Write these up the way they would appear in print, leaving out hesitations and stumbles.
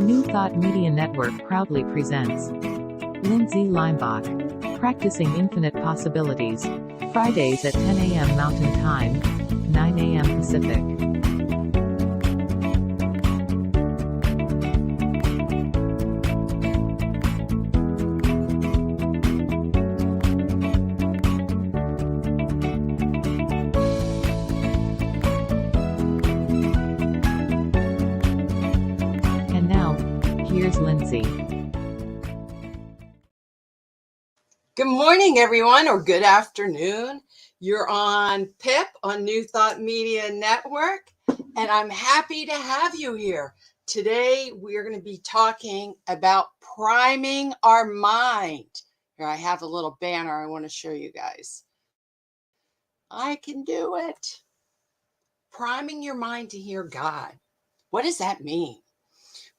New Thought Media Network proudly presents Lindsay Leimbach, Practicing Infinite Possibilities, Fridays at 10 a.m. Mountain Time, 9 a.m. Pacific. And now, here's Lindsay. Good morning, everyone, or good afternoon. You're on PIP on New Thought Media Network, and I'm happy to have you here. Today, we're going to be talking about priming our mind. Here, I have a little banner I want to show you guys. I can do it. Priming your mind to hear God. What does that mean?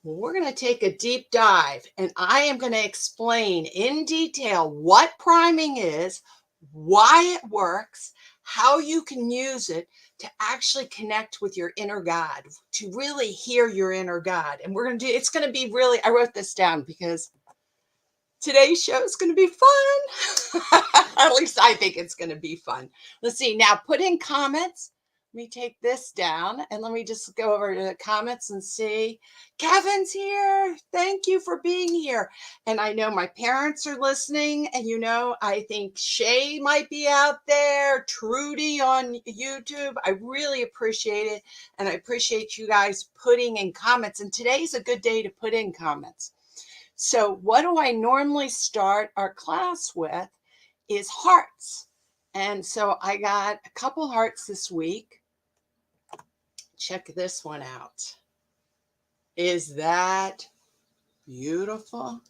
Well, we're going to take a deep dive, and I am going to explain in detail what priming is, why it works, how you can use it to actually connect with your inner God, to really hear your inner God. And we're going to do, it's going to be really, I wrote this down because today's show is going to be fun. At least I think it's going to be fun. Let's see. Now, put in comments. Let me take this down and let me just go over to the comments and see. Kevin's here. Thank you for being here. And I know my parents are listening. And, I think Shay might be out there. Trudy on YouTube. I really appreciate it. And I appreciate you guys putting in comments. And today's a good day to put in comments. So what do I normally start our class with is hearts. And so I got a couple hearts this week. Check this one out. Is that beautiful?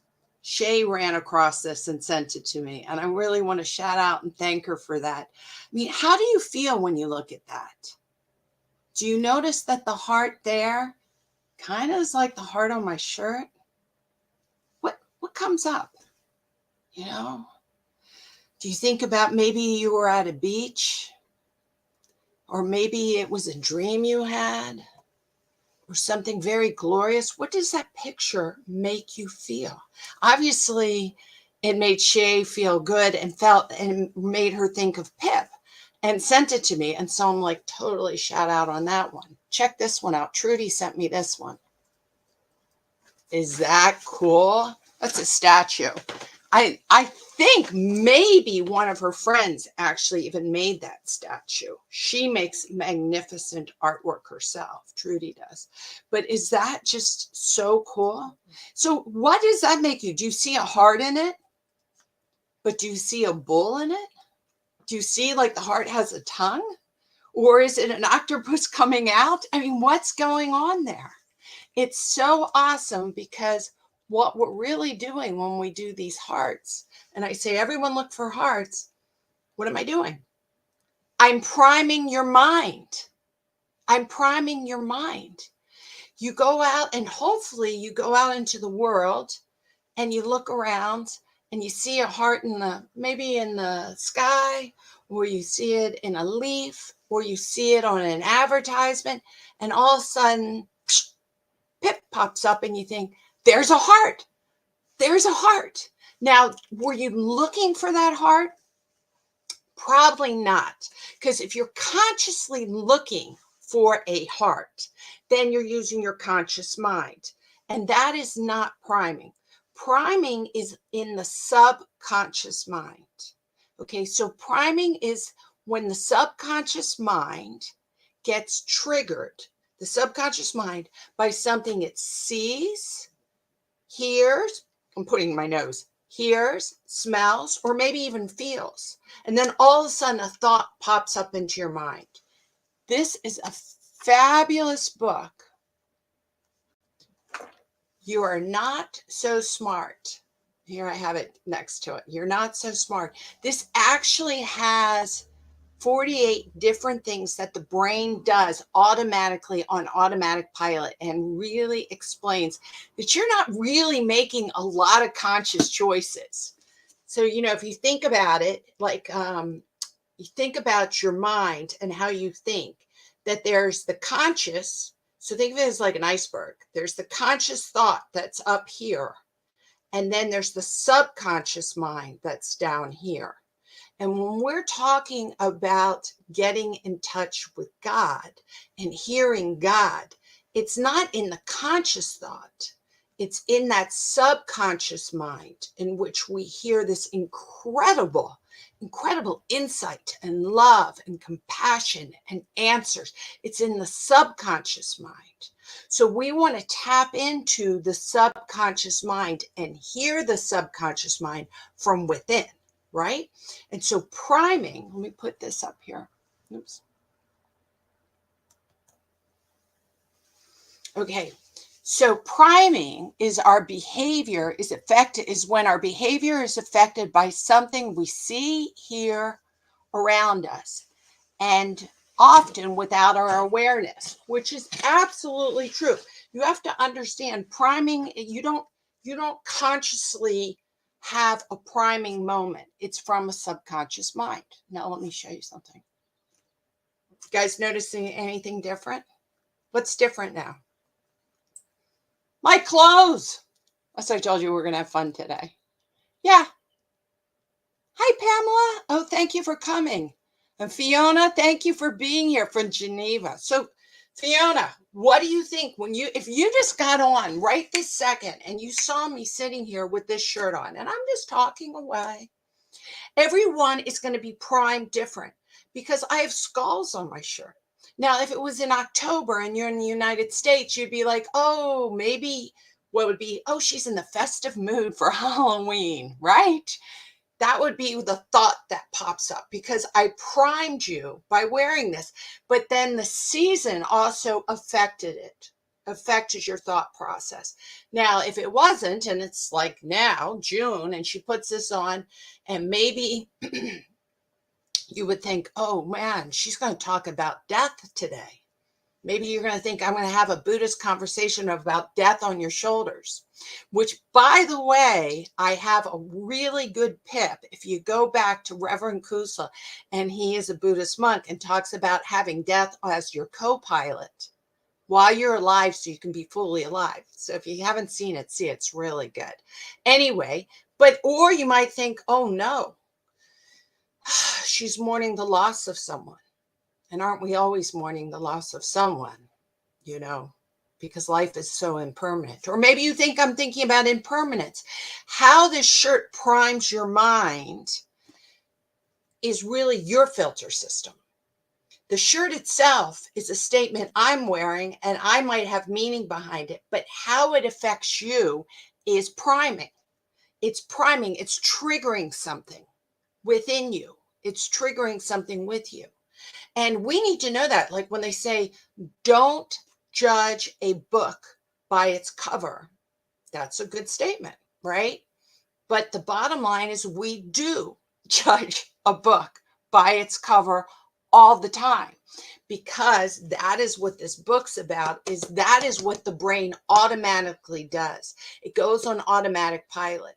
Shay ran across this and sent it to me. And I really want to shout out and thank her for that. I mean, how do you feel when you look at that? Do you notice that the heart there kind of is like the heart on my shirt? What comes up? Do you think about maybe you were at a beach? Or maybe it was a dream you had? Or something very glorious? What does that picture make you feel? Obviously, it made Shay feel good and made her think of Pip and sent it to me. And so I'm like, totally shout out on that one. Check this one out. Trudy sent me this one. Is that cool? That's a statue. I think maybe one of her friends actually even made that statue. She makes magnificent artwork herself. Trudy does. But is that just so cool? So what does that make you? Do you see a heart in it? But do you see a bull in it? Do you see like the heart has a tongue? Or is it an octopus coming out? I mean, what's going on there? It's so awesome because what we're really doing when we do these hearts, and I say, everyone look for hearts. What am I doing? I'm priming your mind. I'm priming your mind. You go out and hopefully you go out into the world and you look around and you see a heart maybe in the sky, or you see it in a leaf, or you see it on an advertisement, and all of a sudden, Pip pops up and you think, there's a heart. There's a heart. Now, were you looking for that heart? Probably not. Because if you're consciously looking for a heart, then you're using your conscious mind. And that is not priming. Priming is in the subconscious mind. Okay, so priming is when the subconscious mind gets triggered, the subconscious mind, by something it sees, hears, I'm putting my nose, hears, smells, or maybe even feels. And then all of a sudden a thought pops up into your mind. This is a fabulous book. You Are Not So Smart. Here I have it next to it. You're Not So Smart. This actually has 48 different things that the brain does automatically on automatic pilot, and really explains that you're not really making a lot of conscious choices. So, if you think about it, like you think about your mind and how you think, that there's the conscious, So think of it as like an iceberg. There's the conscious thought that's up here, and then there's the subconscious mind that's down here. And when we're talking about getting in touch with God and hearing God, it's not in the conscious thought. It's in that subconscious mind in which we hear this incredible insight and love and compassion and answers. It's in the subconscious mind. So we want to tap into the subconscious mind and hear the subconscious mind from within, right? And so priming, let me put this up here. Oops. Okay. So priming is our behavior is when our behavior is affected by something we see, hear around us, and often without our awareness, which is absolutely true. You have to understand priming, you don't consciously have a priming moment. It's from a subconscious mind. Now let me show you something. You guys noticing anything different? What's different now? My clothes. As I told you, we're going to have fun today. Yeah. Hi, Pamela. Oh, thank you for coming. And Fiona, thank you for being here from Geneva. So, Fiona, what do you think if you just got on right this second and you saw me sitting here with this shirt on and I'm just talking away? Everyone is going to be primed different because I have skulls on my shirt. Now, if it was in October and you're in the United States, you'd be like, oh, maybe what would be, oh, she's in the festive mood for Halloween, right? That would be the thought that pops up because I primed you by wearing this. But then the season also affected your thought process. Now, if it wasn't, and it's like now, June, and she puts this on, and maybe you would think, oh man, she's going to talk about death today. Maybe you're going to think I'm going to have a Buddhist conversation about death on your shoulders, which, by the way, I have a really good PIP. If you go back to Reverend Kusala, and he is a Buddhist monk and talks about having death as your co-pilot while you're alive so you can be fully alive. So if you haven't seen it, see, it's really good. Anyway, or you might think, oh no, she's mourning the loss of someone. And aren't we always mourning the loss of someone, because life is so impermanent? Or maybe you think I'm thinking about impermanence. How this shirt primes your mind is really your filter system. The shirt itself is a statement I'm wearing, and I might have meaning behind it, but how it affects you is priming. It's priming. It's triggering something within you. It's triggering something with you. And we need to know that, like when they say, don't judge a book by its cover, that's a good statement, right? But the bottom line is we do judge a book by its cover all the time, because that is what this book's about, that is what the brain automatically does. It goes on automatic pilot.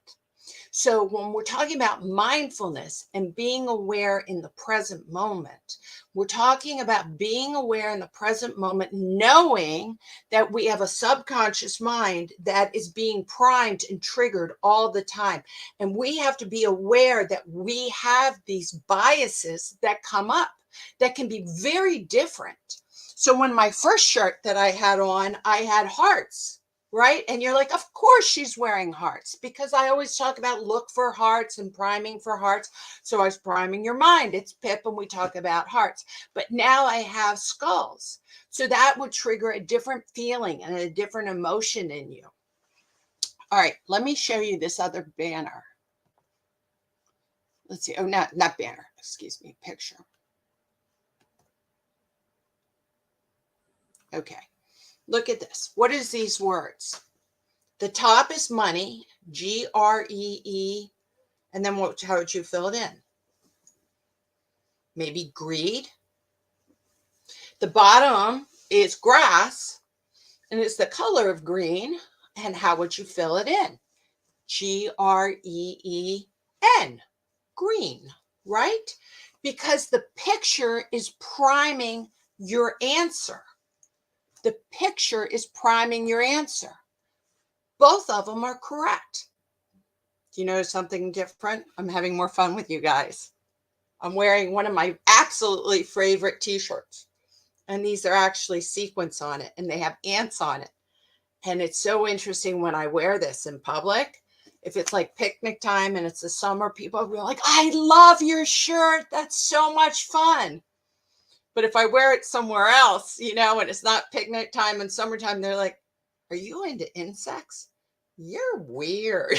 So when we're talking about mindfulness and being aware in the present moment, we're talking about being aware in the present moment, knowing that we have a subconscious mind that is being primed and triggered all the time. And we have to be aware that we have these biases that come up that can be very different. So when my first shirt that I had on, I had hearts. Right? And you're like, of course she's wearing hearts, because I always talk about look for hearts and priming for hearts. So I was priming your mind. It's PIP and we talk about hearts. But now I have skulls. So that would trigger a different feeling and a different emotion in you. All right, let me show you this other banner. Let's see. Oh, not banner. Excuse me. Picture. Okay. Look at this. What is these words? The top is money, Gree, and then how would you fill it in? Maybe greed. The bottom is grass, and it's the color of green, and how would you fill it in? Green, green, right? Because the picture is priming your answer. The picture is priming your answer. Both of them are correct. Do you notice something different? I'm having more fun with you guys. I'm wearing one of my absolutely favorite t-shirts. And these are actually sequins on it, and they have ants on it. And it's so interesting when I wear this in public. If it's like picnic time and it's the summer, people will be like, I love your shirt. That's so much fun. But if I wear it somewhere else, and it's not picnic time and summertime, they're like, are you into insects? You're weird.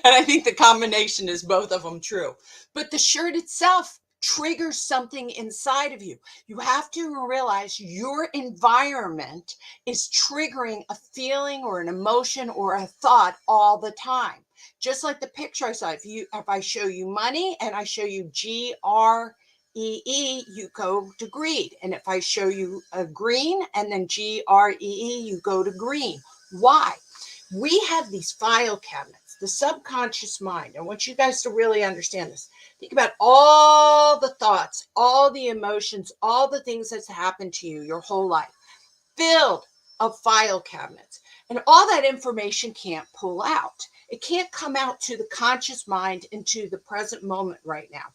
And I think the combination is both of them true. But the shirt itself triggers something inside of you. You have to realize your environment is triggering a feeling or an emotion or a thought all the time. Just like the picture I saw, if I show you money and I show you GREE, you go to greed. And if I show you a green and then GREE, you go to green. Why? We have these file cabinets, the subconscious mind. I want you guys to really understand this. Think about all the thoughts, all the emotions, all the things that's happened to you your whole life, filled of file cabinets. And all that information can't pull out. It can't come out to the conscious mind into the present moment right now.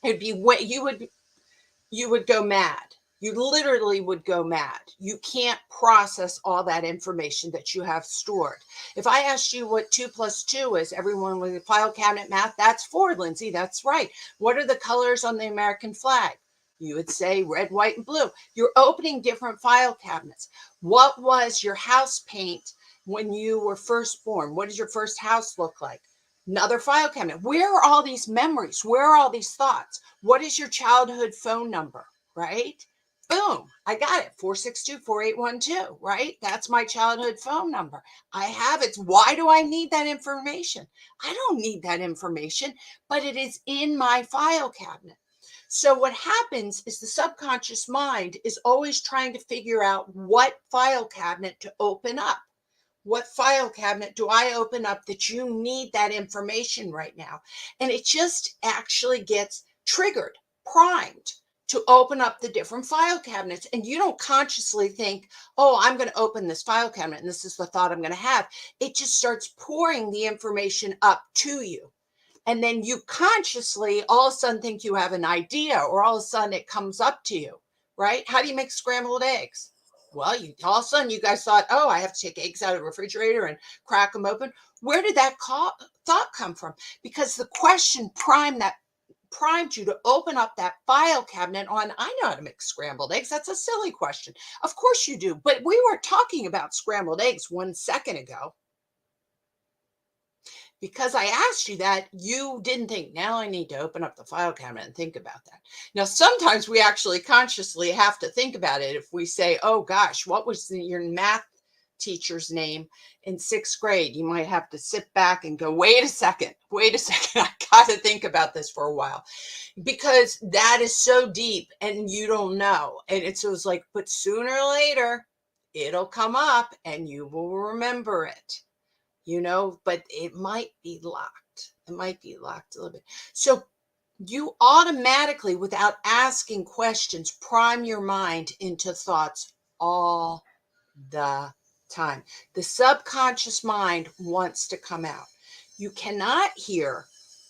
It'd be what you would go mad. You literally would go mad. You can't process all that information that you have stored. If I asked you what 2 + 2 is, everyone with a file cabinet math, that's 4, Lindsay. That's right. What are the colors on the American flag? You would say red, white, and blue. You're opening different file cabinets. What was your house paint when you were first born? What does your first house look like? Another file cabinet. Where are all these memories? Where are all these thoughts? What is your childhood phone number, right? Boom, I got it, 462-4812, right? That's my childhood phone number. I have it. Why do I need that information? I don't need that information, but it is in my file cabinet. So what happens is the subconscious mind is always trying to figure out what file cabinet to open up. What file cabinet do I open up that you need that information right now? And it just actually gets triggered, primed to open up the different file cabinets. And you don't consciously think, oh, I'm going to open this file cabinet and this is the thought I'm going to have. It just starts pouring the information up to you. And then you consciously all of a sudden think you have an idea, or all of a sudden it comes up to you, right? How do you make scrambled eggs? Well, all of a sudden you guys thought, oh, I have to take eggs out of the refrigerator and crack them open. Where did that thought come from? Because the question primed you to open up that file cabinet on, I know how to make scrambled eggs. That's a silly question. Of course you do. But we weren't talking about scrambled eggs 1 second ago. Because I asked you that, you didn't think, now I need to open up the file cabinet and think about that. Now, sometimes we actually consciously have to think about it. If we say, oh gosh, what was your math teacher's name in 6th grade? You might have to sit back and go, wait a second, I got to think about this for a while, because that is so deep and you don't know. And it was like, but sooner or later, it'll come up and you will remember it. But it might be locked. It might be locked a little bit. So you automatically, without asking questions, prime your mind into thoughts all the time. The subconscious mind wants to come out. You cannot hear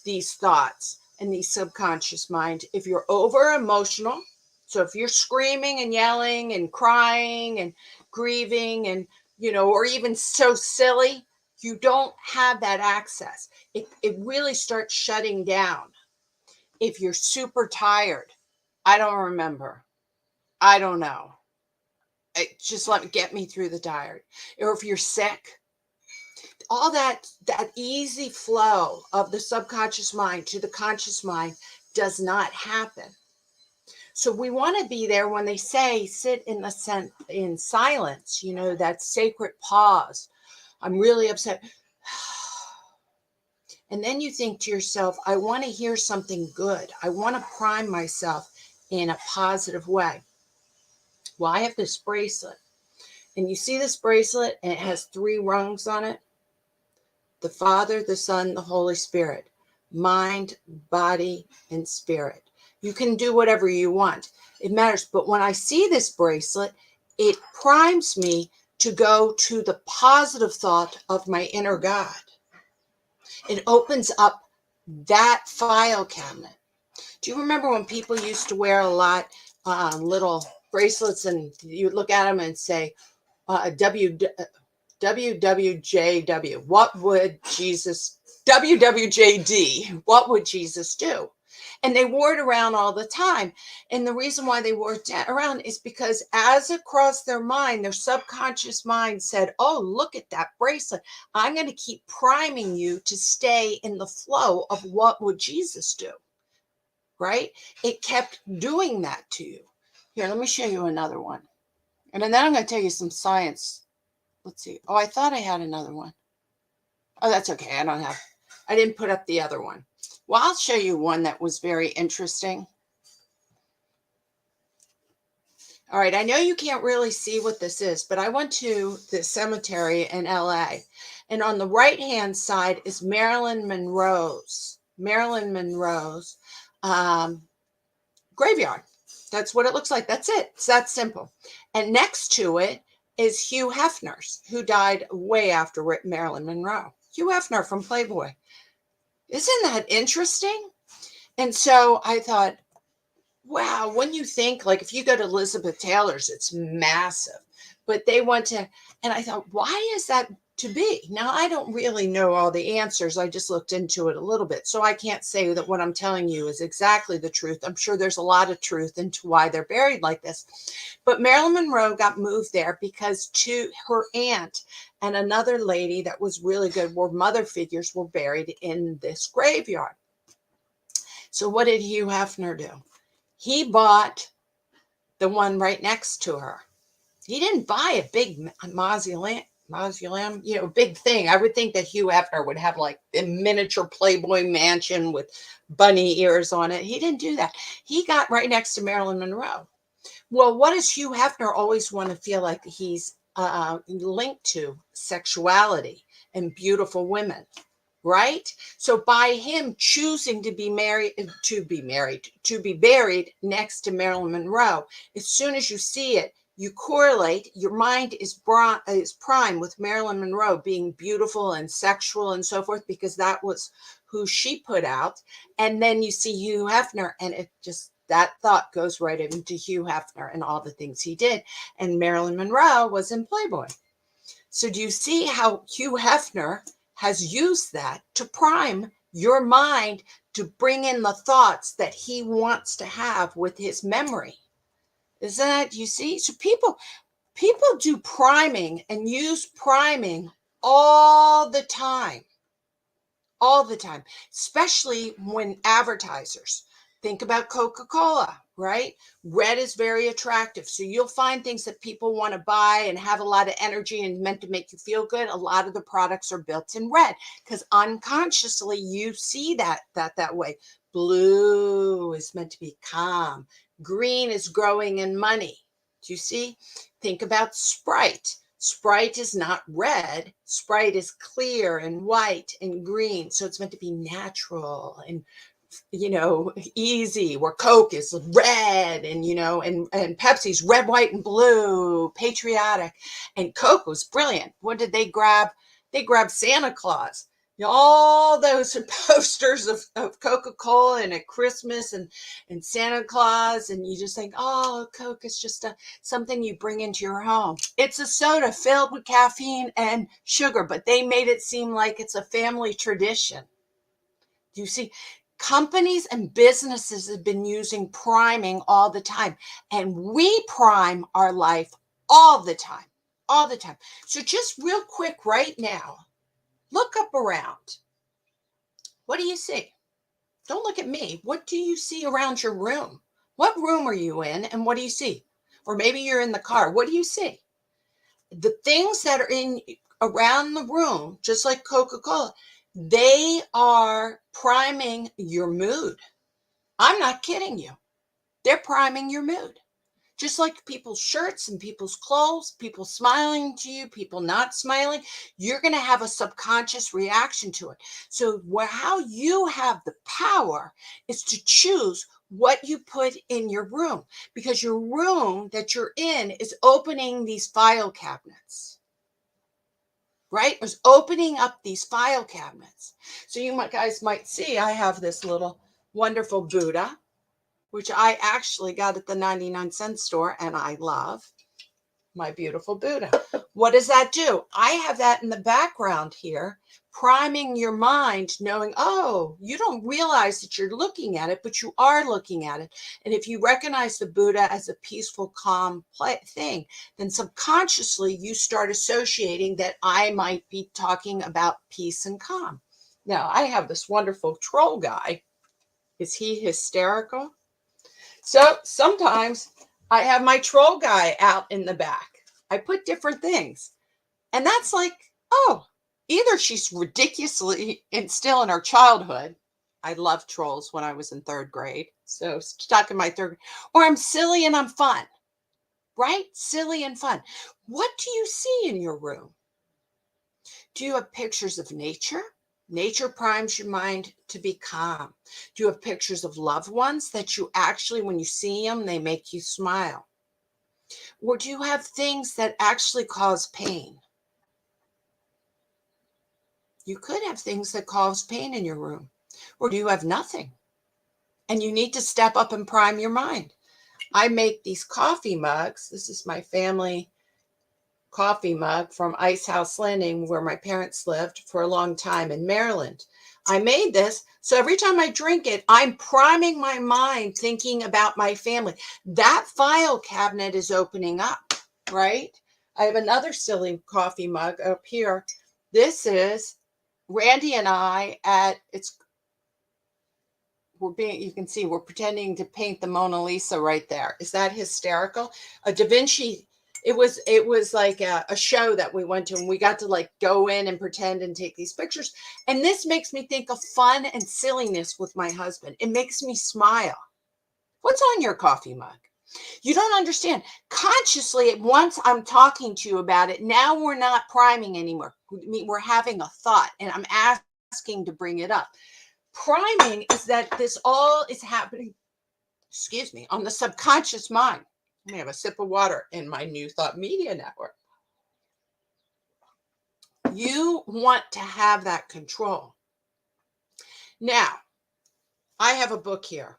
these thoughts and these subconscious mind if you're over emotional. So if you're screaming and yelling and crying and grieving and, or even so silly, you don't have that access. It really starts shutting down. If you're super tired, I don't remember. I don't know. Just get me through the diary. Or if you're sick, all that easy flow of the subconscious mind to the conscious mind does not happen. So we want to be there when they say sit in silence, that sacred pause. I'm really upset. And then you think to yourself, I want to hear something good. I want to prime myself in a positive way. Well, I have this bracelet. And you see this bracelet, and it has 3 rungs on it. The Father, the Son, the Holy Spirit. Mind, body, and spirit. You can do whatever you want. It matters. But when I see this bracelet, it primes me to go to the positive thought of my inner God. It opens up that file cabinet. Do you remember when people used to wear a lot little bracelets, and you look at them and say, WWJW, what would Jesus, WWJD, what would Jesus do? And they wore it around all the time. And the reason why they wore it around is because as it crossed their mind, their subconscious mind said, oh, look at that bracelet. I'm going to keep priming you to stay in the flow of what would Jesus do, right? It kept doing that to you. Here, let me show you another one. And then I'm going to tell you some science. Let's see. Oh, I thought I had another one. Oh, that's okay. I didn't put up the other one. Well, I'll show you one that was very interesting. All right. I know you can't really see what this is, but I went to the cemetery in LA, and on the right-hand side is Marilyn Monroe's graveyard. That's what it looks like. That's it. It's that simple. And next to it is Hugh Hefner's, who died way after Marilyn Monroe. Hugh Hefner from Playboy. Isn't that interesting? And so I thought, wow, when you think, like if you go to Elizabeth Taylor's, it's massive. But they went to, and I thought, why is that to be? Now, I don't really know all the answers. I just looked into it a little bit. So I can't say that what I'm telling you is exactly the truth. I'm sure there's a lot of truth into why they're buried like this. But Marilyn Monroe got moved there because her aunt and another lady that was really good, were mother figures, were buried in this graveyard. So what did Hugh Hefner do? He bought the one right next to her. He didn't buy a big mausoleum, big thing. I would think that Hugh Hefner would have like a miniature Playboy mansion with bunny ears on it. He didn't do that. He got right next to Marilyn Monroe. Well, what does Hugh Hefner always want to feel like he's linked to? Sexuality and beautiful women, right? So by him choosing to be buried next to Marilyn Monroe, as soon as you see it, you correlate, your mind is primed with Marilyn Monroe being beautiful and sexual and so forth, because that was who she put out. And then you see Hugh Hefner, and it just, that thought goes right into Hugh Hefner and all the things he did. And Marilyn Monroe was in Playboy. So do you see how Hugh Hefner has used that to prime your mind to bring in the thoughts that he wants to have with his memory? Isn't that, you see? So people do priming and use priming all the time, especially when advertisers. Think about Coca-Cola, right? Red is very attractive. So you'll find things that people want to buy and have a lot of energy and meant to make you feel good. A lot of the products are built in red because unconsciously you see that way. Blue is meant to be calm. Green is growing in money. Do you see? Think about Sprite. Sprite is not red. Sprite is clear and white and green. So it's meant to be natural and, easy, where Coke is red and, and Pepsi's red, white, and blue, patriotic. And Coke was brilliant. What did they grab? They grabbed Santa Claus. All those posters of Coca-Cola and at Christmas and Santa Claus. And you just think, oh, Coke is just something you bring into your home. It's a soda filled with caffeine and sugar, but they made it seem like it's a family tradition. Do you see? Companies and businesses have been using priming all the time, and we prime our life all the time. So just real quick right now, look up around. What do you see? Don't look at me. What do you see around your room? What room are you in, and what do you see? Or maybe you're in the car. What do you see? The things that are around the room, just like Coca-Cola, they are priming your mood. I'm not kidding you. They're priming your mood. Just like people's shirts and people's clothes, people smiling to you, people not smiling, you're going to have a subconscious reaction to it. So how you have the power is to choose what you put in your room, because your room that you're in is opening these file cabinets, right? It's opening up these file cabinets. So you guys might see I have this little wonderful Buddha, which I actually got at the 99-cent store, and I love my beautiful Buddha. What does that do? I have that in the background here, priming your mind, knowing, oh, you don't realize that you're looking at it, but you are looking at it. And if you recognize the Buddha as a peaceful, calm thing, then subconsciously you start associating that I might be talking about peace and calm. Now, I have this wonderful troll guy. Is he hysterical? So sometimes I have my troll guy out in the back. I put different things. And that's like, oh, either she's ridiculously still in her childhood. I loved trolls when I was in 3rd grade. So stuck in my 3rd grade. Or I'm silly and I'm fun, right? Silly and fun. What do you see in your room? Do you have pictures of nature? Nature primes your mind to be calm. Do you have pictures of loved ones that you actually, when you see them, they make you smile? Or do you have things that actually cause pain? You could have things that cause pain in your room. Or do you have nothing? And you need to step up and prime your mind. I make these coffee mugs. This is my family coffee mug from Ice House Landing, where my parents lived for a long time in Maryland. I made this, so every time I drink it, I'm priming my mind, thinking about my family. That file cabinet is opening up, right? I have another silly coffee mug up here. This is Randy and I you can see we're pretending to paint the Mona Lisa right there. Is that hysterical? A Da Vinci. It was like a show that we went to, and we got to like go in and pretend and take these pictures. And this makes me think of fun and silliness with my husband. It makes me smile. What's on your coffee mug? You don't understand. Consciously, once I'm talking to you about it, now we're not priming anymore. We're having a thought, and I'm asking to bring it up. Priming is that this all is happening, on the subconscious mind. Let me have a sip of water in my New Thought Media Network. You want to have that control. Now, I have a book here.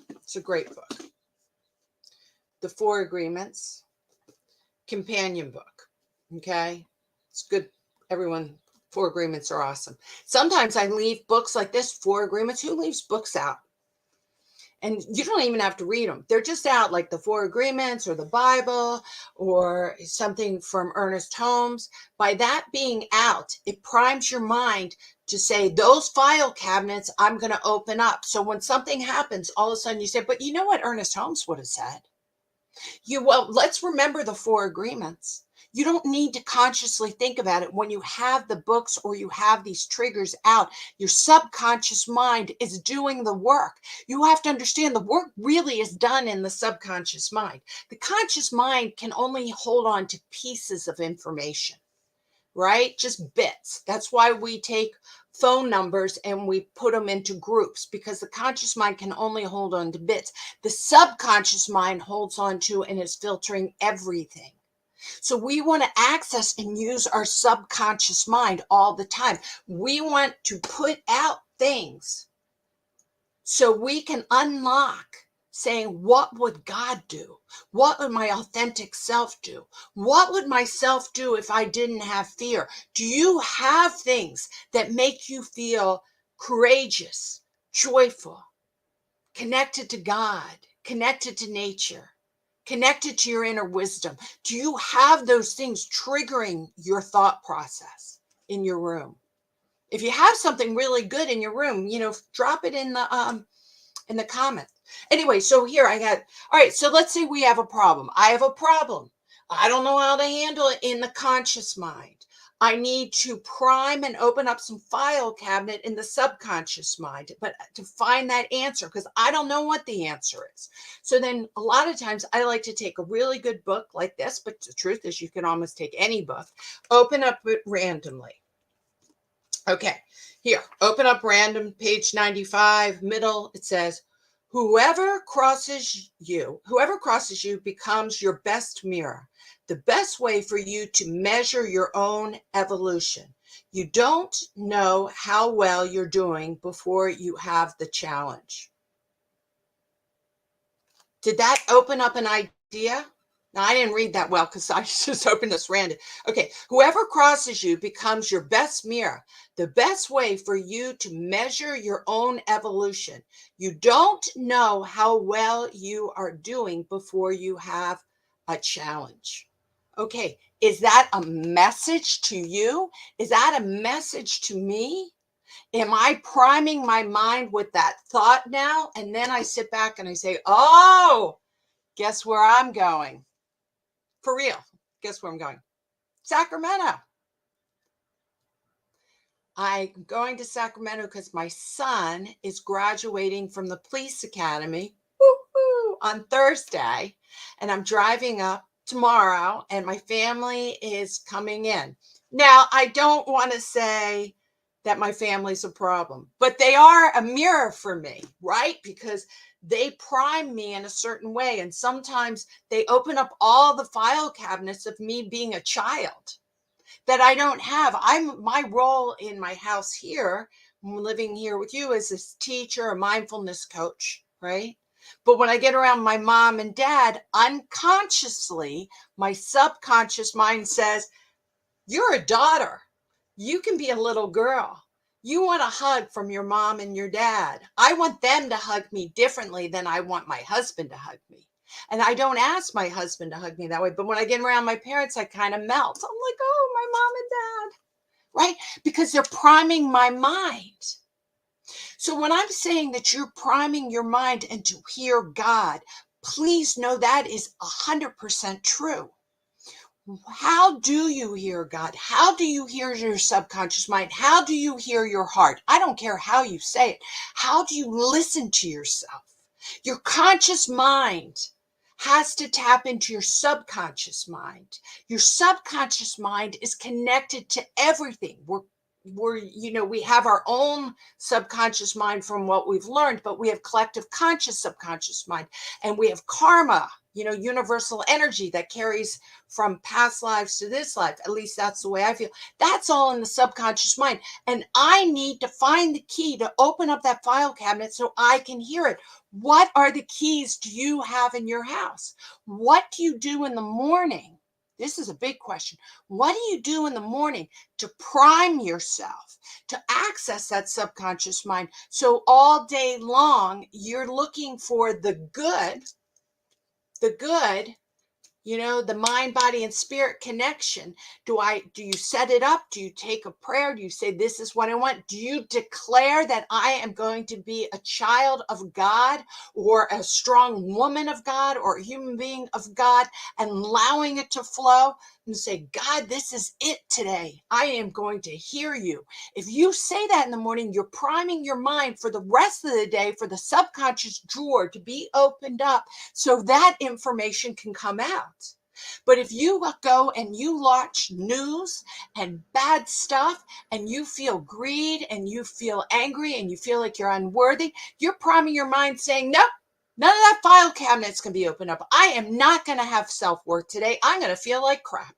It's a great book. The 4 Agreements, companion book. Okay? It's good. Everyone, 4 Agreements are awesome. Sometimes I leave books like this, 4 Agreements. Who leaves books out? And you don't even have to read them. They're just out, like the 4 Agreements or the Bible or something from Ernest Holmes. By that being out, it primes your mind to say, those file cabinets I'm going to open up. So when something happens, all of a sudden you say, but you know what Ernest Holmes would have said? Well, let's remember the 4 Agreements. You don't need to consciously think about it. When you have the books or you have these triggers out, your subconscious mind is doing the work. You have to understand the work really is done in the subconscious mind. The conscious mind can only hold on to pieces of information, right? Just bits. That's why we take phone numbers and we put them into groups, because the conscious mind can only hold on to bits. The subconscious mind holds on to and is filtering everything. So we want to access and use our subconscious mind all the time. We want to put out things so we can unlock saying, what would God do? What would my authentic self do? What would myself do if I didn't have fear? Do you have things that make you feel courageous, joyful, connected to God, connected to nature, connected to your inner wisdom? Do you have those things triggering your thought process in your room? If you have something really good in your room, drop it in the comment. Anyway, so here I got, all right, so let's say we have a problem. I have a problem. I don't know how to handle it in the conscious mind. I need to prime and open up some file cabinet in the subconscious mind, but to find that answer, because I don't know what the answer is. So then a lot of times I like to take a really good book like this, but the truth is you can almost take any book, open up it randomly. Okay, here, open up random, page 95, middle, it says, Whoever crosses you becomes your best mirror. The best way for you to measure your own evolution. You don't know how well you're doing before you have the challenge. Did that open up an idea? Now, I didn't read that well because I just opened this random. Okay, whoever crosses you becomes your best mirror. The best way for you to measure your own evolution. You don't know how well you are doing before you have a challenge. Okay, is that a message to you? Is that a message to me? Am I priming my mind with that thought now? And then I sit back and I say, oh, guess where I'm going? For real. Guess where I'm going? Sacramento. I'm going to Sacramento because my son is graduating from the police academy on Thursday. And I'm driving up tomorrow and my family is coming in. Now, I don't want to say that my family's a problem, but they are a mirror for me, right? Because they prime me in a certain way. And sometimes they open up all the file cabinets of me being a child that I don't have. My role in my house here, living here with you, as a teacher, a mindfulness coach, right? But when I get around my mom and dad, unconsciously, my subconscious mind says, you're a daughter. You can be a little girl. You want a hug from your mom and your dad. I want them to hug me differently than I want my husband to hug me. And I don't ask my husband to hug me that way. But when I get around my parents, I kind of melt. I'm like, oh, my mom and dad, right? Because they're priming my mind. So when I'm saying that you're priming your mind and to hear God, please know that is 100% true. How do you hear God? How do you hear your subconscious mind? How do you hear your heart? I don't care how you say it. How do you listen to yourself? Your conscious mind has to tap into your subconscious mind. Your subconscious mind is connected to everything. We have our own subconscious mind from what we've learned, but we have collective conscious subconscious mind, and we have karma, universal energy that carries from past lives to this life. At least that's the way I feel. That's all in the subconscious mind. And I need to find the key to open up that file cabinet so I can hear it. What are the keys do you have in your house? What do you do in the morning? This is a big question. What do you do in the morning to prime yourself, to access that subconscious mind? So all day long, you're looking for the good, the mind, body, and spirit connection. Do you set it up? Do you take a prayer? Do you say, this is what I want? Do you declare that I am going to be a child of God, or a strong woman of God, or a human being of God, and allowing it to flow and say, God, this is it today. I am going to hear you. If you say that in the morning, you're priming your mind for the rest of the day, for the subconscious drawer to be opened up so that information can come out. But if you go and you watch news and bad stuff, and you feel greed and you feel angry and you feel like you're unworthy, you're priming your mind saying, nope, none of that file cabinet's going to be opened up. I am not going to have self-worth today. I'm going to feel like crap.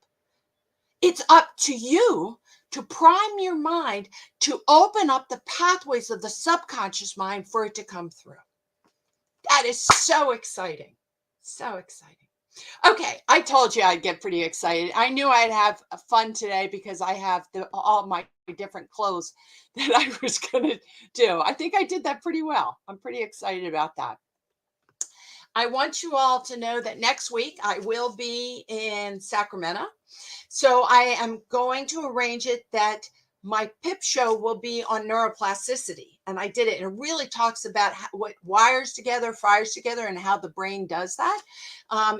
It's up to you to prime your mind to open up the pathways of the subconscious mind for it to come through. That is so exciting. So exciting. Okay, I told you I'd get pretty excited. I knew I'd have fun today because I have all my different clothes that I was going to do. I think I did that pretty well. I'm pretty excited about that. I want you all to know that next week I will be in Sacramento. So I am going to arrange it that my PIP show will be on neuroplasticity. And I did it. And it really talks about what wires together, fires together, and how the brain does that.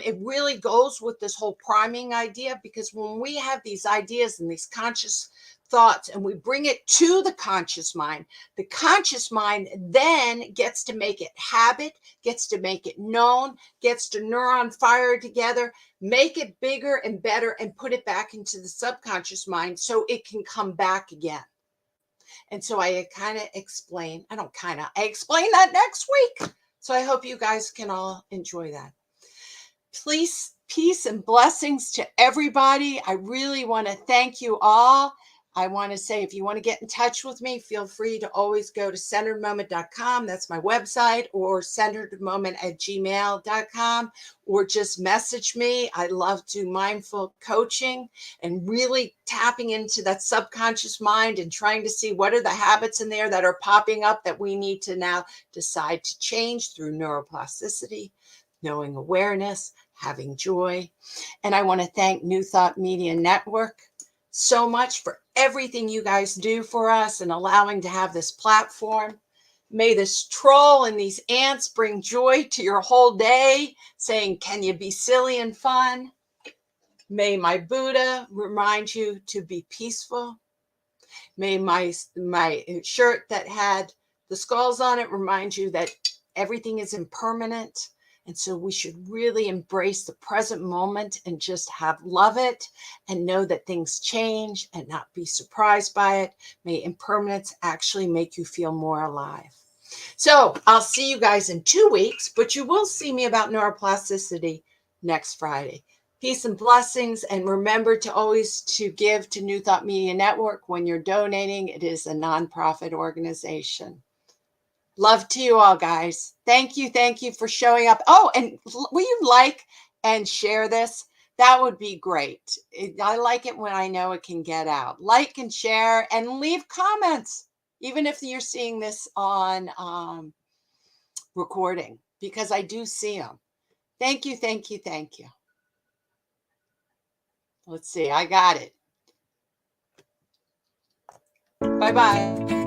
It really goes with this whole priming idea, because when we have these ideas and these conscious thoughts and we bring it to the conscious mind then gets to make it habit, gets to make it known, gets to neuron fire together, make it bigger and better, and put it back into the subconscious mind so it can come back again. And so I explain that next week. So I hope you guys can all enjoy that. Please, peace and blessings to everybody. I really want to thank you all. I want to say, if you want to get in touch with me, feel free to always go to centeredmoment.com. That's my website, or centeredmoment@gmail.com, or just message me. I love to mindful coaching and really tapping into that subconscious mind and trying to see what are the habits in there that are popping up that we need to now decide to change through neuroplasticity, knowing awareness, having joy. And I want to thank New Thought Media Network so much for everything you guys do for us and allowing to have this platform. May this troll and these ants bring joy to your whole day, saying, can you be silly and fun? May my Buddha remind you to be peaceful. May my shirt that had the skulls on it remind you that everything is impermanent. And so we should really embrace the present moment and just love it and know that things change and not be surprised by it. May impermanence actually make you feel more alive. So I'll see you guys in 2 weeks, but you will see me about neuroplasticity next Friday. Peace and blessings. And remember to always to give to New Thought Media Network when you're donating. It is a nonprofit organization. Love to you all, guys. Thank you. Thank you for showing up. Oh, and will you like and share this? That would be great. I like it when I know it can get out. Like and share and leave comments, even if you're seeing this on recording, because I do see them. Thank you. Thank you. Thank you. Let's see. I got it. Bye-bye.